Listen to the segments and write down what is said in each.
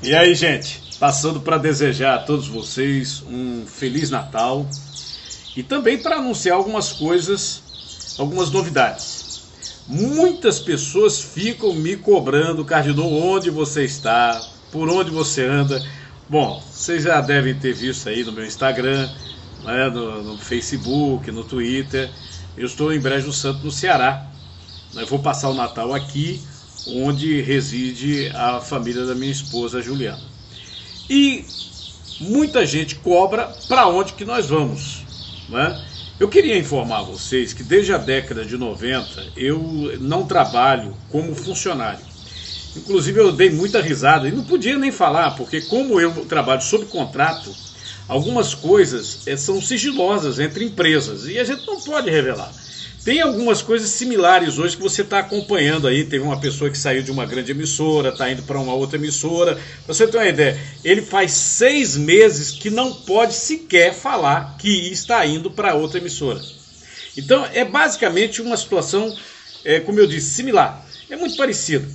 E aí, gente, passando para desejar a todos vocês um Feliz Natal e também para anunciar algumas coisas, algumas novidades. Muitas pessoas ficam me cobrando, Cardinô, onde você está, por onde você anda. Bom, vocês já devem ter visto aí no meu Instagram, né, no Facebook, no Twitter. Eu estou em Brejo Santo, no Ceará. Eu vou passar o Natal aqui, onde reside a família da minha esposa Juliana. E muita gente cobra para onde que nós vamos, né? Eu queria informar vocês que desde a década de 90 eu não trabalho como funcionário. Inclusive eu dei muita risada e não podia nem falar, porque como eu trabalho sob contrato, algumas coisas são sigilosas entre empresas e a gente não pode revelar. Tem algumas coisas similares hoje que você está acompanhando aí. Teve uma pessoa que saiu de uma grande emissora, está indo para uma outra emissora. Pra você ter uma ideia, ele faz 6 meses que não pode sequer falar que está indo para outra emissora. Então é basicamente uma situação, como eu disse, similar. É muito parecido.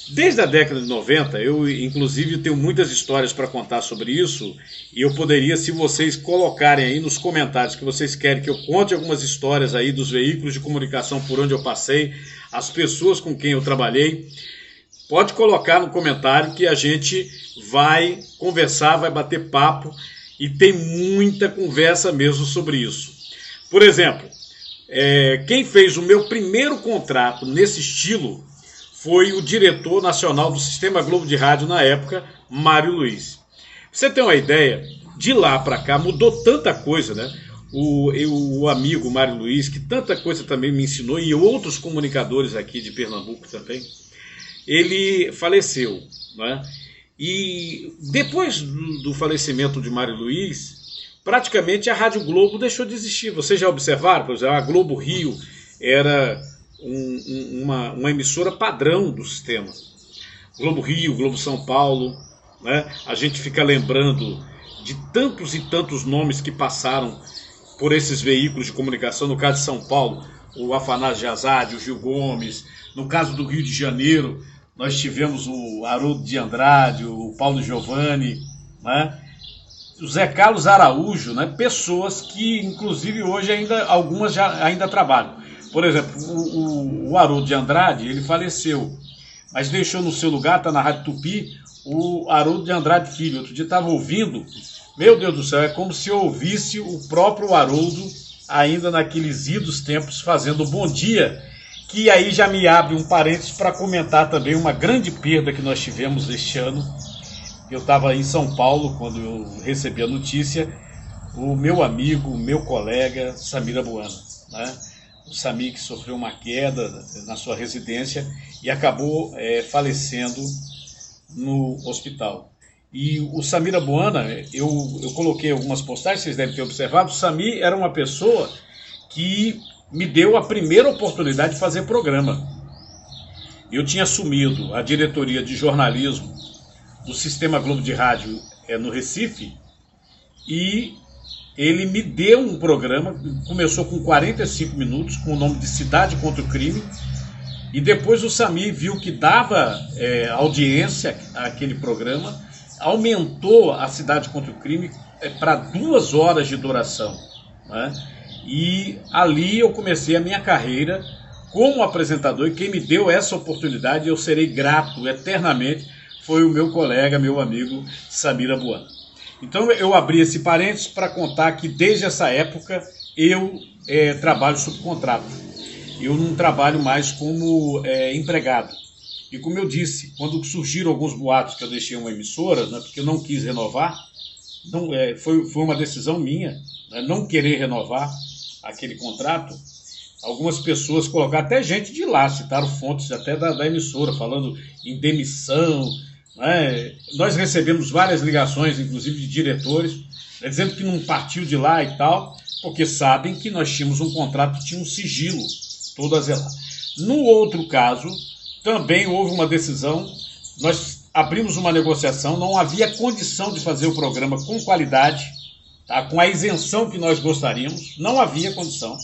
Desde a década de 90, eu inclusive tenho muitas histórias para contar sobre isso, e eu poderia, se vocês colocarem aí nos comentários que vocês querem que eu conte algumas histórias aí dos veículos de comunicação por onde eu passei, as pessoas com quem eu trabalhei, pode colocar no comentário que a gente vai conversar, vai bater papo, e tem muita conversa mesmo sobre isso. Por exemplo, quem fez o meu primeiro contrato nesse estilo foi o diretor nacional do Sistema Globo de Rádio na época, Mário Luiz. Pra você ter uma ideia, de lá para cá mudou tanta coisa, né? O amigo Mário Luiz, que tanta coisa também me ensinou, e outros comunicadores aqui de Pernambuco também, ele faleceu, né? E depois do falecimento de Mário Luiz, praticamente a Rádio Globo deixou de existir. Vocês já observaram? Por exemplo, a Globo Rio era uma emissora padrão do sistema. Globo Rio, Globo São Paulo, né? A gente fica lembrando de tantos e tantos nomes que passaram por esses veículos de comunicação. No caso de São Paulo, o Afanásio de Azade, o Gil Gomes. No caso do Rio de Janeiro, nós tivemos o Haroldo de Andrade, o Paulo Giovanni, né? O Zé Carlos Araújo, né? Pessoas que inclusive hoje algumas ainda trabalham. Por exemplo, o Haroldo de Andrade, ele faleceu, mas deixou no seu lugar, está na Rádio Tupi, o Haroldo de Andrade Filho. Outro dia estava ouvindo, meu Deus do céu, é como se eu ouvisse o próprio Haroldo, ainda naqueles idos tempos, fazendo Bom Dia, que aí já me abre um parênteses para comentar também uma grande perda que nós tivemos este ano. Eu estava em São Paulo quando eu recebi a notícia, o meu amigo, o meu colega, Samir Abuana, né? O Samir, que sofreu uma queda na sua residência e acabou falecendo no hospital. E o Samir Abuana, eu coloquei algumas postagens, vocês devem ter observado. O Samir era uma pessoa que me deu a primeira oportunidade de fazer programa. Eu tinha assumido a diretoria de jornalismo do Sistema Globo de Rádio no Recife, e ele me deu um programa, começou com 45 minutos, com o nome de Cidade contra o Crime, e depois o Samir viu que dava audiência àquele programa, aumentou a Cidade contra o Crime para 2 horas de duração, né? E ali eu comecei a minha carreira como apresentador, e quem me deu essa oportunidade, eu serei grato eternamente, foi o meu colega, meu amigo Samir Abuana. Então eu abri esse parênteses para contar que desde essa época eu trabalho sob contrato. Eu não trabalho mais como empregado. E como eu disse, quando surgiram alguns boatos que eu deixei uma emissora, né, porque eu não quis renovar, foi uma decisão minha, né, não querer renovar aquele contrato. Algumas pessoas colocaram, até gente de lá, citaram fontes até da emissora, falando em demissão, né? Nós recebemos várias ligações, inclusive de diretores, né, dizendo que não partiu de lá e tal, porque sabem que nós tínhamos um contrato que tinha um sigilo todo a zelar. No outro caso, também houve uma decisão, nós abrimos uma negociação, não havia condição de fazer o programa com qualidade, tá? Com a isenção que nós gostaríamos, não havia condição,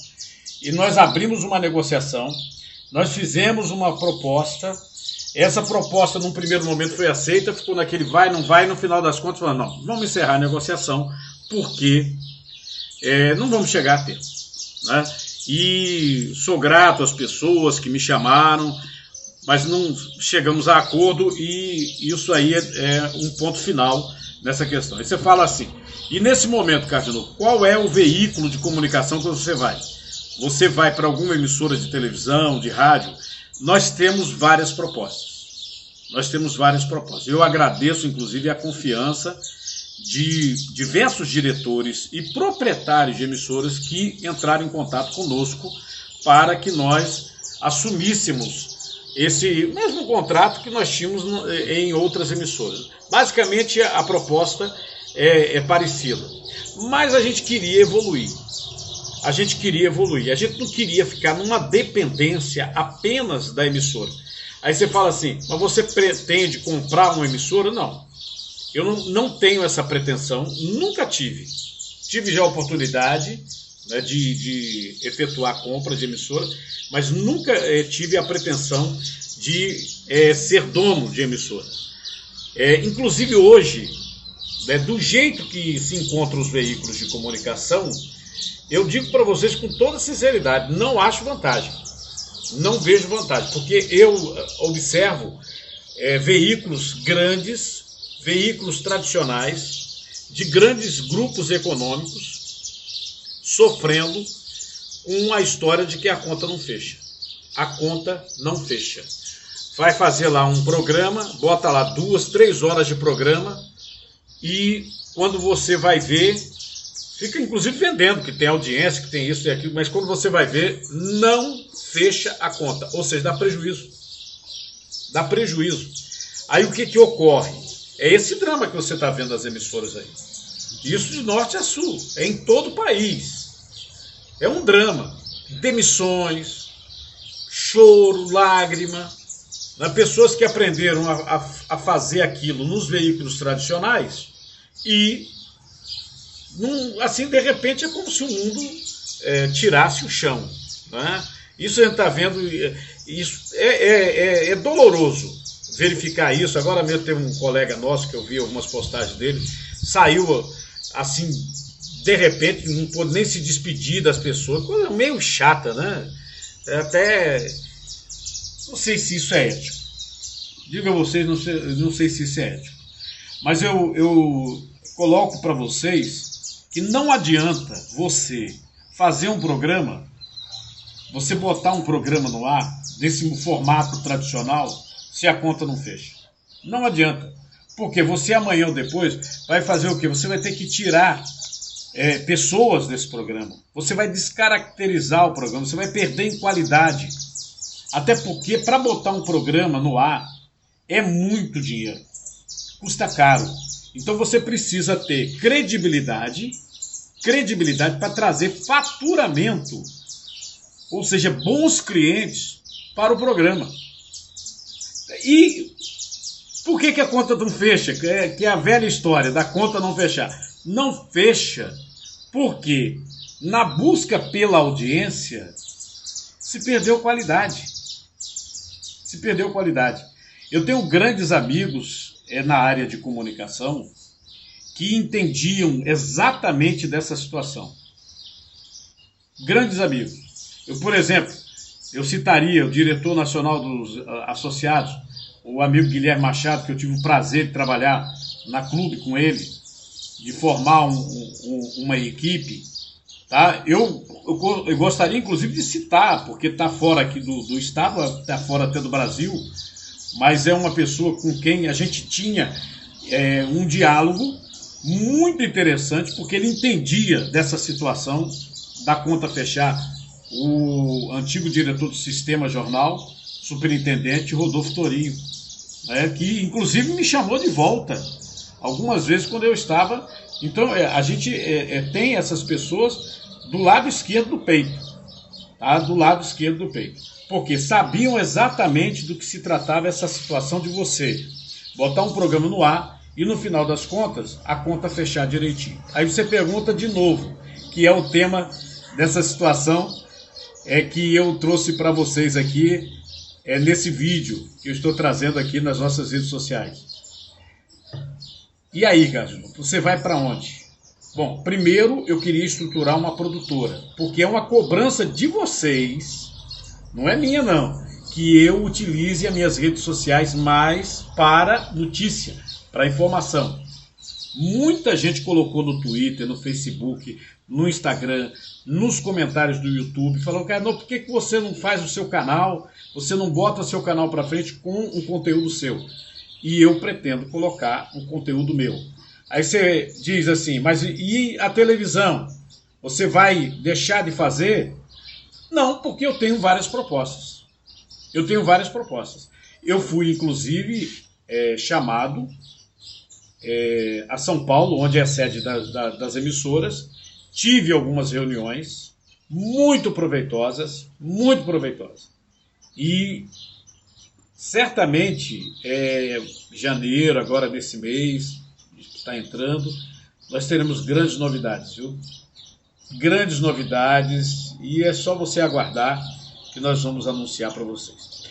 e nós abrimos uma negociação, nós fizemos uma proposta Essa proposta, num primeiro momento, foi aceita, ficou naquele vai, não vai, no final das contas, falando, não, vamos encerrar a negociação, porque não vamos chegar a tempo, né? E sou grato às pessoas que me chamaram, mas não chegamos a acordo, e isso aí é um ponto final nessa questão. Aí você fala assim, e nesse momento, Cardinal, qual é o veículo de comunicação que você vai? Você vai para alguma emissora de televisão, de rádio? Nós temos várias propostas. Eu agradeço, inclusive, a confiança de diversos diretores e proprietários de emissoras que entraram em contato conosco para que nós assumíssemos esse mesmo contrato que nós tínhamos em outras emissoras. Basicamente, a proposta é parecida, mas a gente queria evoluir. A gente não queria ficar numa dependência apenas da emissora. Aí você fala assim, mas você pretende comprar uma emissora? Não. Eu não tenho essa pretensão, nunca tive. Tive já a oportunidade, né, de efetuar a compra de emissora, mas nunca tive a pretensão de ser dono de emissora. Inclusive hoje, né, do jeito que se encontram os veículos de comunicação, eu digo para vocês com toda sinceridade, não acho vantagem. Não vejo vantagem, porque eu observo veículos grandes, veículos tradicionais, de grandes grupos econômicos, sofrendo com a história de que a conta não fecha. A conta não fecha. Vai fazer lá um programa, bota lá 2, 3 horas de programa, e quando você vai ver, fica inclusive vendendo, que tem audiência, que tem isso e aquilo, mas quando você vai ver, não fecha a conta, ou seja, dá prejuízo. Dá prejuízo. Aí o que ocorre? É esse drama que você está vendo nas emissoras aí. Isso de norte a sul, é em todo o país. É um drama. Demissões, choro, lágrima. Pessoas que aprenderam a fazer aquilo nos veículos tradicionais e, assim, de repente, é como se o mundo tirasse o chão, né? Isso a gente está vendo, isso é doloroso verificar isso. Agora mesmo teve um colega nosso que eu vi algumas postagens dele, saiu assim, de repente, não pôde nem se despedir das pessoas, coisa meio chata, né? Até não sei se isso é ético. Digo a vocês, não sei se isso é ético. Mas eu coloco para vocês que não adianta você fazer um programa, você botar um programa no ar, desse formato tradicional, se a conta não fecha. Não adianta. Porque você amanhã ou depois vai fazer o quê? Você vai ter que tirar pessoas desse programa. Você vai descaracterizar o programa, você vai perder em qualidade. Até porque para botar um programa no ar é muito dinheiro. Custa caro. Então você precisa ter credibilidade para trazer faturamento, ou seja, bons clientes para o programa. E por que a conta não fecha? Que é a velha história da conta não fechar. Não fecha porque na busca pela audiência se perdeu qualidade. Eu tenho grandes amigos na área de comunicação que entendiam exatamente dessa situação. Grandes amigos. Por exemplo, eu citaria o diretor nacional dos associados, o amigo Guilherme Machado, que eu tive o prazer de trabalhar na Clube com ele, de formar uma equipe. Tá? Eu gostaria, inclusive, de citar, porque está fora aqui do estado, está fora até do Brasil, mas é uma pessoa com quem a gente tinha um diálogo muito interessante, porque ele entendia dessa situação da conta fechar. O antigo diretor do Sistema Jornal, superintendente Rodolfo Torinho, que inclusive me chamou de volta algumas vezes quando eu estava. Então a gente tem essas pessoas do lado esquerdo do peito, tá? Do lado esquerdo do peito, porque sabiam exatamente do que se tratava essa situação de você botar um programa no ar e no final das contas a conta fechar direitinho. Aí você pergunta de novo, que é o tema dessa situação que eu trouxe para vocês aqui nesse vídeo que eu estou trazendo aqui nas nossas redes sociais. E aí, Caju, você vai para onde? Bom, primeiro eu queria estruturar uma produtora, porque é uma cobrança de vocês, não é minha não, que eu utilize as minhas redes sociais mais para notícia, para informação. Muita gente colocou no Twitter, no Facebook, no Instagram, nos comentários do YouTube, falando, cara, não, por que você não faz o seu canal, você não bota seu canal para frente com um conteúdo seu? E eu pretendo colocar um conteúdo meu. Aí você diz assim, mas e a televisão? Você vai deixar de fazer? Não, porque eu tenho várias propostas. Eu fui, inclusive, chamado a São Paulo, onde é a sede das emissoras. Tive algumas reuniões muito proveitosas. E certamente, janeiro, agora nesse mês, que está entrando, nós teremos grandes novidades, viu? Grandes novidades, e é só você aguardar que nós vamos anunciar para vocês.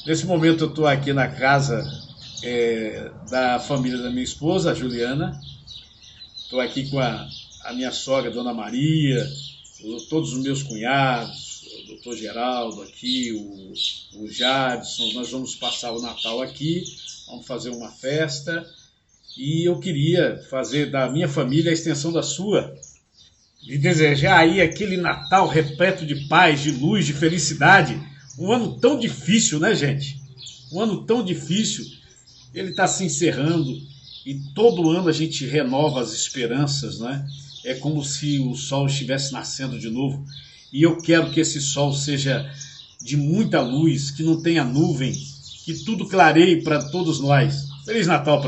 Nesse momento eu estou aqui na casa da família da minha esposa, a Juliana. Estou aqui com a minha sogra, Dona Maria, todos os meus cunhados, o doutor Geraldo aqui, o Jadson. Nós vamos passar o Natal aqui, vamos fazer uma festa. E eu queria fazer da minha família a extensão da sua, de desejar aí aquele Natal repleto de paz, de luz, de felicidade. Um ano tão difícil, né, gente? Um ano tão difícil. Ele está se encerrando e todo ano a gente renova as esperanças, né? É como se o sol estivesse nascendo de novo. E eu quero que esse sol seja de muita luz, que não tenha nuvem, que tudo clareie para todos nós. Feliz Natal para todos.